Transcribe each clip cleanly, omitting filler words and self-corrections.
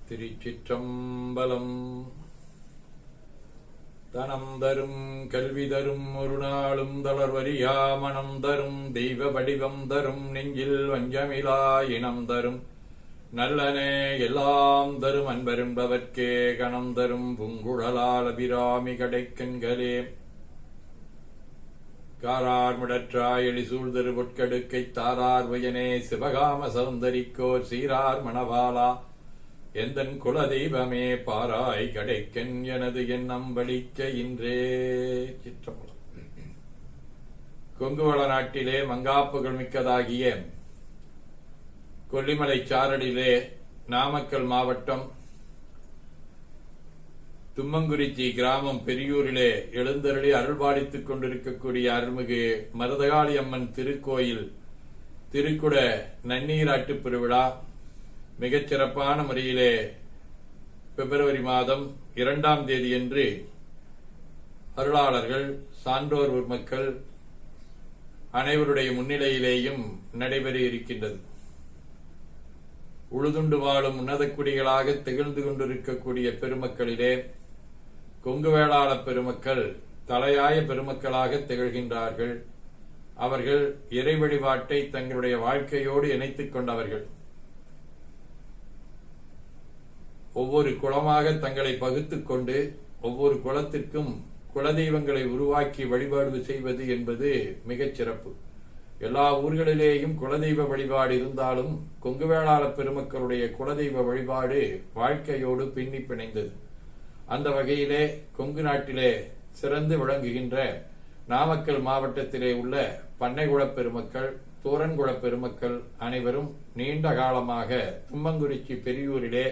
திருச்சிற்றம்பலம். தனம் தரும் கல்வி தரும் ஒரு நாளும் தளர்வரியா மனம் தரும் தெய்வ வடிவம் தரும் நெஞ்சில் வஞ்சமிலா இனம் தரும் நல்லனே எல்லாம் தரும் அன்பரும்பவர்க்கே கணம் தரும் பூங்குழலால் அபிராமி கடைக்கண்களே காரார் முடற்றாய் எளிசூழ் திரு பொற்கடுக்கை தாரார் வயனே சிவகாம சௌந்தரிக்கோர் சீரார் மணவாளா எந்தன் குலதெய்வமே பாராய் கடைக்கன் எனது எண்ணம் வலிக்க இன்றே. சிற்றம்பலம். கொங்குவள நாட்டிலே மங்காப்புகள் மிக்கதாகிய கொல்லிமலை சாரடிலே நாமக்கல் மாவட்டம் தும்மங்குறிச்சி கிராமம் பெரியூரிலே எழுந்தருளி அருள்பாடித்துக் கொண்டிருக்கக்கூடிய அருள்மிகு மருதகாளி அம்மன் திருக்கோயில் திருக்குட நன்னீராட்டு பெருவிழா மிகச் சிறப்பான முறையிலே பிப்ரவரி மாதம் 2ஆம் தேதியன்று அருளாளர்கள் சான்றோர் மக்கள் அனைவருடைய முன்னிலையிலேயும் நடைபெற இருக்கின்றது. உழுதுண்டு வாழும் உன்னத குடிகளாக திகழ்ந்து கொண்டிருக்கக்கூடிய பெருமக்களிலே கொங்கு வேளாள பெருமக்கள் தலையாய பெருமக்களாக திகழ்கின்றார்கள். அவர்கள் இறை வழிபாட்டை தங்களுடைய வாழ்க்கையோடு இணைத்துக் கொண்டவர்கள். ஒவ்வொரு குலமாக தங்களை பகுத்துக் கொண்டு ஒவ்வொரு குலத்திற்கும் குலதெய்வங்களை உருவாக்கி வழிபாடு செய்வது என்பது மிகச் சிறப்பு. எல்லா ஊர்களிலேயும் குலதெய்வ வழிபாடு இருந்தாலும் கொங்கு வேளாள பெருமக்களுடைய குலதெய்வ வழிபாடு வாழ்க்கையோடு பின்னி பிணைந்தது. அந்த வகையிலே கொங்கு நாட்டிலே சிறந்து விளங்குகின்ற நாமக்கல் மாவட்டத்திலே உள்ள பண்ணைகுளப் பெருமக்கள் தூரன்குளப் பெருமக்கள் அனைவரும் நீண்ட காலமாக தும்மங்குறிச்சி பெரியூரிலே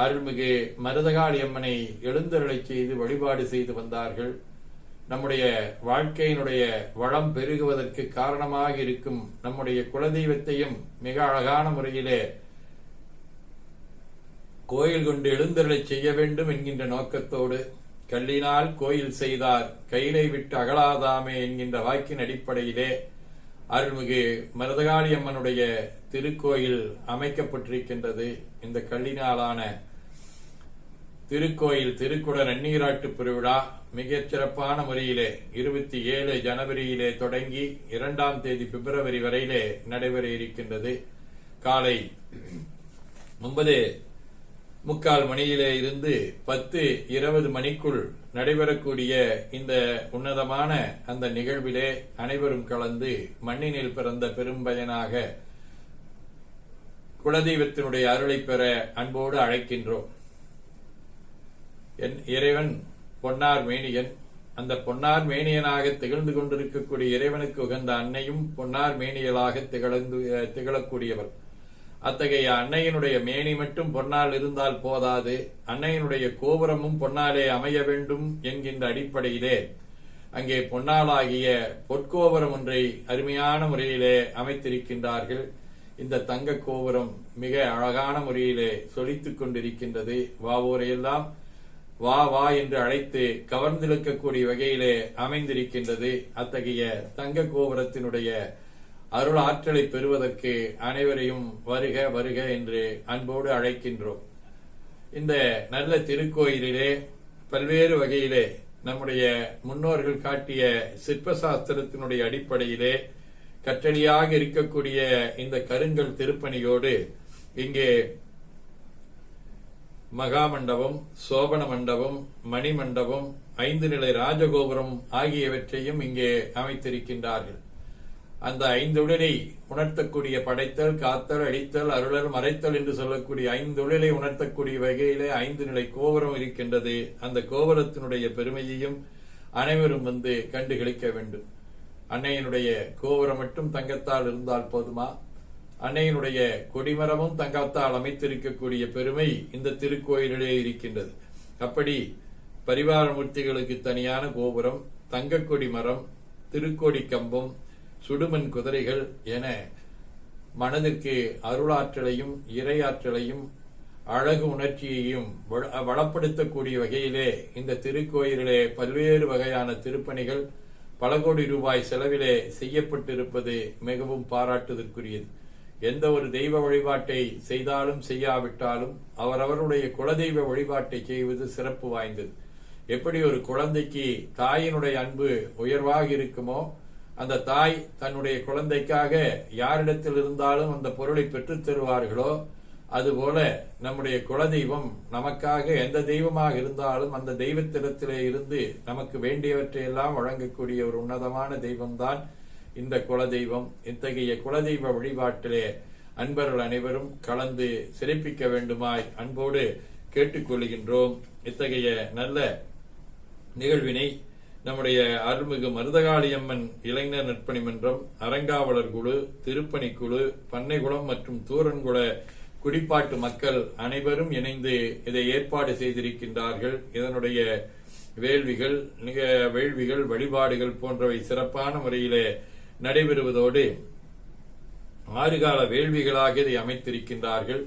அருள்மிகு மருதகாளி அம்மனை எழுந்தருளை செய்து வழிபாடு செய்து வந்தார்கள். நம்முடைய வாழ்க்கையினுடைய வளம் பெருகுவதற்கு காரணமாக இருக்கும் நம்முடைய குலதெய்வத்தையும் மிக அழகான முறையிலே கோயில் கொண்டு எழுந்தருளை செய்ய வேண்டும் என்கின்ற நோக்கத்தோடு கல்லினால் கோயில் செய்தார் கையிலை விட்டு அகலாதாமே என்கின்ற வாக்கின் அடிப்படையிலே அருள்மிகு மருதகாளி அம்மனுடைய திருக்கோயில் அமைக்கப்பட்டிருக்கின்றது. இந்த கல்லினாலான திருக்கோயில் திருக்குட நன்னீராட்டு பெருவிழா மிகச் சிறப்பான முறையிலே 27 ஜனவரியிலே தொடங்கி 2ஆம் தேதி பிப்ரவரி வரையிலே நடைபெற இருக்கின்றது. காலை 9:45 மணியிலே இருந்து 10:20 மணிக்குள் நடைபெறக்கூடிய இந்த உன்னதமான அந்த நிகழ்விலே அனைவரும் கலந்து மண்ணினில் பிறந்த பெரும்பயனாக குலதெய்வத்தினுடைய அருளை பெற அன்போடு அழைக்கின்றோம். என் இறைவன் பொன்னார் மேனியன். அந்த பொன்னார் மேனியனாக திகழ்ந்து கொண்டிருக்கக்கூடிய இறைவனுக்கு உகந்த அன்னையும் பொன்னார் மேனியலாக திகழக்கூடியவர். அத்தகைய அன்னையினுடைய மேனி மட்டும் பொன்னால் இருந்தால் போதாது, அன்னையினுடைய கோபுரமும் பொன்னாலே அமைய வேண்டும் என்கின்ற அடிப்படையிலே அங்கே பொன்னாலாகிய பொற்கோபுரம் ஒன்றை அருமையான முறையிலே அமைத்திருக்கின்றார்கள். இந்த தங்க கோபுரம் மிக அழகான முறையிலே சொலித்துக் கொண்டிருக்கின்றது. வாவோரையெல்லாம் வா வா என்று அழைத்து கவர்ந்திழுக்கக்கூடிய வகையிலே அமைந்திருக்கின்றது. அத்தகைய தங்க கோபுரத்தினுடைய அருள் ஆற்றலை பெறுவதற்கு அனைவரையும் வருக வருக என்று அன்போடு அழைக்கின்றோம். இந்த நல்ல திருக்கோயிலிலே பல்வேறு வகையிலே நம்முடைய முன்னோர்கள் காட்டிய சிற்பசாஸ்திரத்தினுடைய அடிப்படையிலே கற்றளியாக இருக்கக்கூடிய இந்த கருங்கல் திருப்பணியோடு இங்கே மகாமண்டபம், சோபன மண்டபம், மணிமண்டபம், 5 நிலை ராஜகோபுரம் ஆகியவற்றையும் இங்கே அமைத்திருக்கின்றார்கள். அந்த 5 உடலை உணர்த்தக்கூடிய படைத்தல், காத்தல், அடித்தல், அருளல், மறைத்தல் என்று சொல்லக்கூடிய 5 உடலை உணர்த்தக்கூடிய வகையிலே 5 நிலை கோபுரம் இருக்கின்றது. அந்த கோபுரத்தினுடைய பெருமையையும் அனைவரும் வந்து கண்டுகளிக்க வேண்டும். அன்னையினுடைய கோபுரம் மட்டும் தங்கத்தால் இருந்தால் போதுமா? அன்னையினுடைய கொடிமரமும் தங்கத்தால் அமைத்திருக்கக்கூடிய பெருமை இந்த திருக்கோயிலிலே இருக்கின்றது. அப்படி பரிவார மூர்த்திகளுக்கு தனியான கோபுரம், தங்க கொடிமரம், திருக்கோடி கம்பம், சுடுமண் குதிரைகள் என மனதிற்கு அருளாற்றலையும் இறையாற்றலையும் அழகு உணர்ச்சியையும் வளப்படுத்தக்கூடிய வகையிலே இந்த திருக்கோயிலிலே பல்வேறு வகையான திருப்பணிகள் பல கோடி ரூபாய் செலவிலே செய்யப்பட்டிருப்பது மிகவும் பாராட்டுதற்குரியது. எந்த ஒரு தெய்வ வழிபாட்டை செய்தாலும் செய்யாவிட்டாலும் அவரவருடைய குலதெய்வ வழிபாட்டை செய்வது சிறப்பு வாய்ந்தது. எப்படி ஒரு குழந்தைக்கு தாயினுடைய அன்பு உயர்வாக இருக்குமோ, அந்த தாய் தன்னுடைய குழந்தைக்காக யாரிடத்தில் இருந்தாலும் அந்த பொருளை பெற்றுத் தருவார்களோ, அதுபோல நம்முடைய குலதெய்வம் நமக்காக எந்த தெய்வமாக இருந்தாலும் அந்த தெய்வத்திடத்திலே இருந்து நமக்கு வேண்டியவற்றை எல்லாம் வழங்கக்கூடிய ஒரு உன்னதமான தெய்வம்தான் இந்த குலதெய்வம். இத்தகைய குலதெய்வ வழிபாட்டிலே அன்பர்கள் அனைவரும் கலந்து சிறப்பிக்க வேண்டுமாய் அன்போடு கேட்டுக்கொள்கின்றோம். இத்தகைய நல்ல நிகழ்வினை நம்முடைய அருள்மிகு மருதகாளியம்மன் இளைஞர் நற்பணி மன்றம், அறங்காவலர் குழு, திருப்பணிக்குழு, பண்ணைக்குளம் மற்றும் தூரன்குள குடிப்பாட்டு மக்கள் அனைவரும் இணைந்து இதை ஏற்பாடு செய்திருக்கின்றார்கள். இதனுடைய வேள்விகள் வழிபாடுகள் போன்றவை சிறப்பான முறையிலே நடைபெறுவதோடு 6 கால வேள்விகளாக இதை அமைத்திருக்கின்றார்கள்.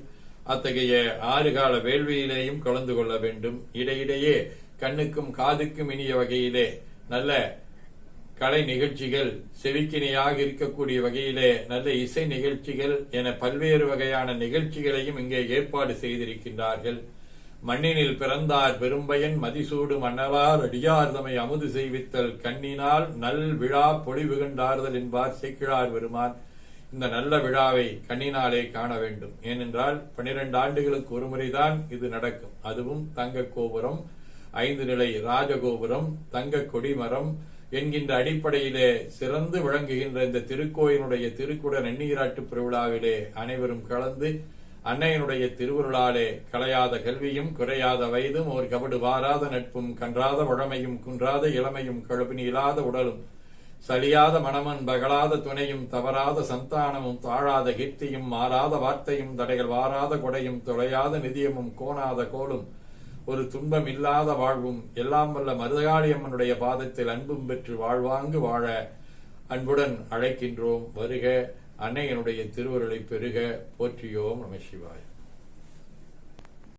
அத்தகைய 6 கால வேள்வியிலேயும் கலந்து கொள்ள வேண்டும். இடையிடையே கண்ணுக்கும் காதுக்கும் இனிய வகையிலே நல்ல கலை நிகழ்ச்சிகள், செவிக்கிணையாக இருக்கக்கூடிய வகையிலே நல்ல இசை நிகழ்ச்சிகள் என பல்வேறு வகையான நிகழ்ச்சிகளையும் இங்கே ஏற்பாடு செய்திருக்கின்றார்கள். மண்ணினில் பிறந்தார் பெரும்பயன் மதிசூடு மன்னலார் அடியார் தமை அமுது செய்வித்தல் கண்ணினால் நல் விழா பொழிவு கண்டார்தல் என்பார் சேக்கிழார் பெருமான். இந்த நல்ல விழாவை கண்ணினாலே காண வேண்டும். ஏனென்றால் 12 ஆண்டுகளுக்கு ஒரு முறைதான் இது நடக்கும். அதுவும் தங்க கோபுரம், 5 நிலை ராஜகோபுரம், தங்க கொடிமரம் என்கின்ற அடிப்படையிலே சிறந்து விளங்குகின்ற இந்த திருக்கோயிலுடைய திருக்குட நன்னீராட்டு பெருவிழாவிலே அனைவரும் கலந்து அன்னையினுடைய திருவுருளாலே கலையாத கல்வியும் குறையாத வயதும் ஒரு கபடு வாராத நட்பும் கன்றாத வழமையும் குன்றாத இளமையும் கழுபினி இல்லாத உடலும் சலியாத மனமன் பகலாத துணையும் தவறாத சந்தானமும் தாழாத கீர்த்தியும் மாறாத வார்த்தையும் தடைகள் வாராத கொடையும் தொலையாத நிதியமும் கோணாத கோலும் ஒரு துன்பம் இல்லாத வாழ்வும் எல்லாம் வல்ல மருதகாளியம்மனுடைய பாதத்தில் அன்பும் பெற்று வாழ்வாங்கு வாழ அன்புடன் அழைக்கின்றோம். வருக, அன்னையனுடைய திருவருளை பெருக. போற்றியோம் நம சிவாய.